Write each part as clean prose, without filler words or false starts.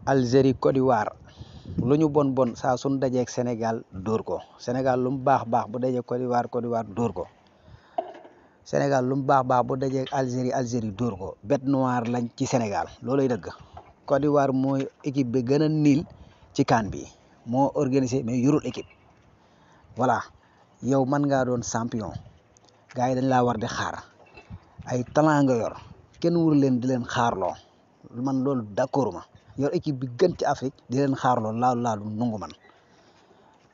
Algérie Côte d'Ivoire lu ñu bon bon saa suñ dajeeg Sénégal dóor ko Sénégal lu mu baax baax bu dajeeg Côte d'Ivoire dóor ko Sénégal lu mu baax baax bu dajeeg Algérie dóor ko bête noire lañ ci Sénégal loolay dëgg. Côte d'Ivoire mooy équipe bi gën a niil ci CAN bi moo organisé mais yorul équipe voilà yow mën ngaa doon champion gars yi dañ laa war di xaar ay talent nga yor kenn wuru leen di leen xaarloo man loolu d'accord ma yor équipe bi gën ci Afrique di leen xaarloo laalu nungu man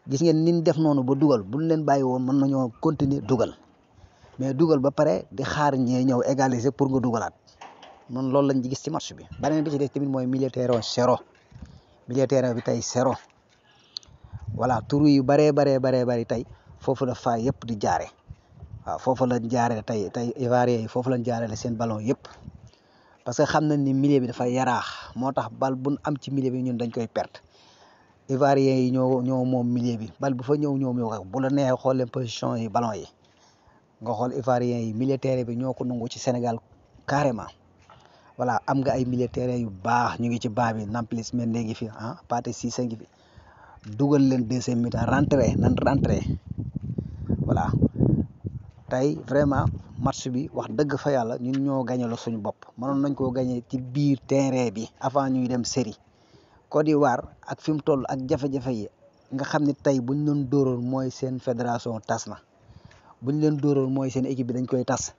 gis ngeen nin def noonu ba dugal buñ leen bàyyi woon mën nañoo continuer dugal mais dugal ba pare di xaar ñee ñëw égaliser pour nga dugalaat man loolu lañ gis ci match bi. beneen bi ci des tamit mooy milieu terrain zéro milieu terrain bi tey zéro voilà tur yu bari tey foofu la faay yëpp di jaare waaw foofu lañ jaaree tey Ivoiriens yi foofu lañ jaaree seen ballon yëpp parce que xam nañ ni milieu bi dafa yaraax moo tax bal buñ am ci milieu bi ñun dañ koy perte Ivoiriens yi ñoo moom milieu bi bal bu fa ñëw ñoom ñoo ko bu la neexee xool leen position yi ballon yi nga xool Ivoiriens yi milieu terrain bi ñoo ko nangu ci Sénégal carrément voilà am nga ay milieu terrain yu baax ñu ngi ci baa bi Nampalys Mendy ngi fi Pathé Ciss ngi fi dugal leen deuxième mi-temps rentré voilà tey vraiment match bi wax dëgg fa yàlla ñun ñoo gañe la suñu bopp mënoon nañ koo gañe ci biir terrain bi avant ñuy dem série Côte d'Ivoire ak fi mu toll ak jafe-jafe yi nga xam ne tey buñ leen dóoroon mooy seen fédération tas na buñ leen dóoroon mooy seen équipe bi dañ koy tas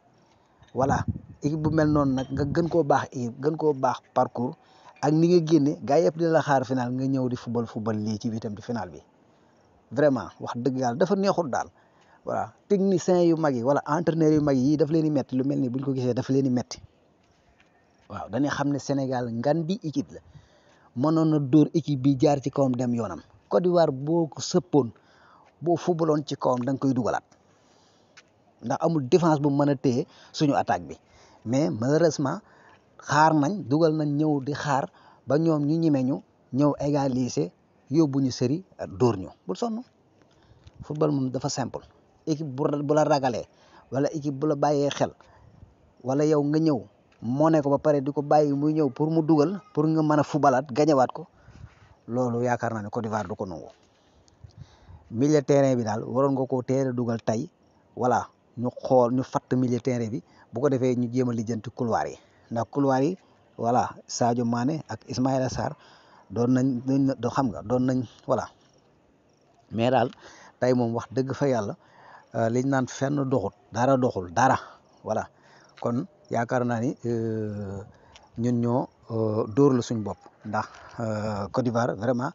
voilà équipe bu mel noonu nag nga gën koo baax équipe gën koo baax parcours ak ni nga génne gars yëpp dina la xaar final nga ñëw di football lii ci bitam di final bi vraiment wax dëgg yàlla dafa neexul daal voilà techniciens yu mag yi wala entraîneurs yu mag yi daf leen di metti lu mel ni buñ ko gisee daf leen di metti waaw dañuy xam ne Sénégal ngan di équipe la mënoon na dóor équipe bi jaar ci kawam dem yoonam Côte d'Ivoire boo ko sëppoon boo footballoon ci kawam da nga koy dugalaat ndax amul défense bu mën a téye suñu attaque bi mais malheureusement xaar nañ dugal nañ ñëw di xaar ba ñoom ñu ñime ñu ñëw égaliser yóbbu ñu série dóor ñu bul sonn football moom dafa simple équipe bu la ragalee wala équipe bu la bàyyee xel wala yow nga ñëw moo ne ko ba pare di ko bàyyi muy ñëw pour mu dugal pour nga mën a fubalaat gañewaat ko loolu yaakaar naa ne Côte d'Ivoire du ko nangu milieu terrain bi daal waroon nga koo teel a dugal tey voilà ñu xool ñu fatt milieu terrain bi bu ko defee ñu jéem a lijjanti couloir yi ndax couloir yi voilà Sadio Mané ak Ismaïla Sarr doon nañ xam nga doon nañ voilà mais daal tey moom wax dëgg fa yàlla liñ naan fenn doxul dara voilà kon yaakaar naa ni ñun ñoo dóor la suñ bopp ndax Côte d'Ivoire vraiment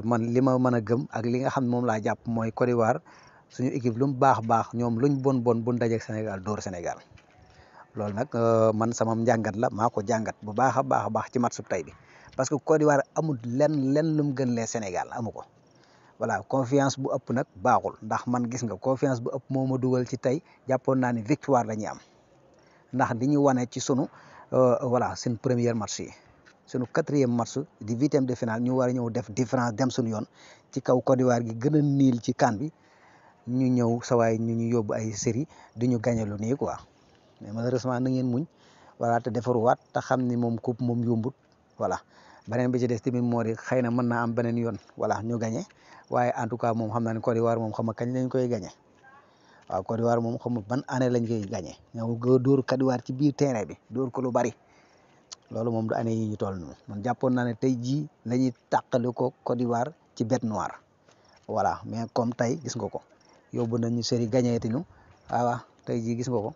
man li ma mën a gëm ak li nga xam moom laa jàpp mooy Côte d'Ivoire suñu équipe lu mu baax ñoom luñ bon buñ dajeek Sénégal dóor Sénégal loolu nag man sama njàngat la maa ko jàngat bu baax a baax ci match tey bi parce que Côte d'Ivoire amul lenn lu mu gën lee Sénégal amu ko voilà confiance bu ëpp nag baaxul ndax man gis nga confiance bu ëpp moo ma dugal ci tey jàppoon naa ni victoire la ñuy am ndax di ñu wane ci sunu voilà seen première match yi sunu quatrième match di huitième de finale ñu war a ñëw def différence dem suñu yoon ci kaw Côte d'Ivoire gi gën a niil ci CAN bi ñu ñëw sawaay ñu yóbbu ay série di ñu gagné lu nii quoi mais malheureusement na ngeen muñ voilà te defaruwaat te xam ni moom coupe moom yombut voilà beneen bi ci des tamit moo di xëy na mën naa am beneen yoon voilà ñu gagné waaye en tout cas moom xam naa ne Côte d'Ivoire moom xam nga kañ lañ koy gagné waaw Côte d'Ivoire moom xam nga ban année lañ koy gagné ñëw nga dóor Côte d'Ivoire ci biir terrain bi dóor ko lu bari loolu moom du année yi ñu toll noonu man jàppoon naa ne tey jii la ñuy tàqali ko Côte d'Ivoire ci bête noire voilà mais comme tey gis nga ko yóbbu nañ ñu série gagné te ñu waaw tey jii gis nga ko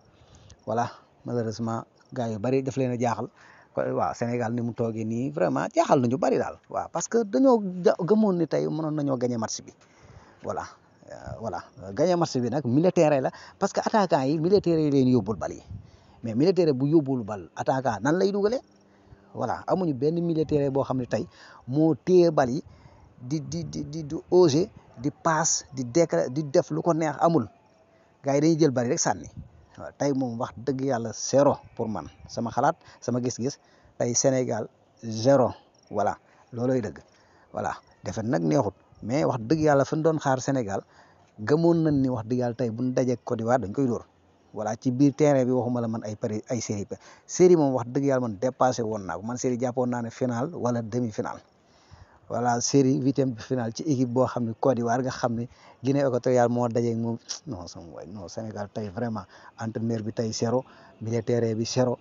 voilà malheureusement gars yu bari daf leen a jaaxal waaw Sénégal ni mu toogee nii vraiment jaaxal nañu bari daal waaw parce que dañoo gëmoon ni tey mënoon nañoo gagné match bi voilà gagné match bi nag militaire la parce que attaquant yi militaire yi leen yóbbul bal yi mais militaire bu yóbbul bal attaquant nan lay dugalee voilà amuñu benn militaire boo xam ne tey moo téye bal yi di oser di passe di def lu ko neex amul gars yi dañuy jël bal yi rek sànni waaw tey moom wax dëgg yàlla zéro pour man sama xalaat sama gis-gis tey Sénégal zéro voilà looloy dëgg voilà defet nag neexut mais wax dëgg yàlla fi ñu doon xaar Sénégal gëmoon nañ ni wax dëgg yàlla tey bu ñu dajeeg Côte d'Ivoire dañ koy dóor voilà ci biir terrain bi waxuma la man ay série moom wax dëgg yàlla man dépassé woon naa ko man série jàppoon naa ne final wala demi final voilà série huitième final ci équipe boo xam ne Côte d'Ivoire nga xam ne Guinée équatoriale moo dajeeg moom non sama waay non Sénégal tey vraiment entraîneur bi tey zéro militaire bi zéro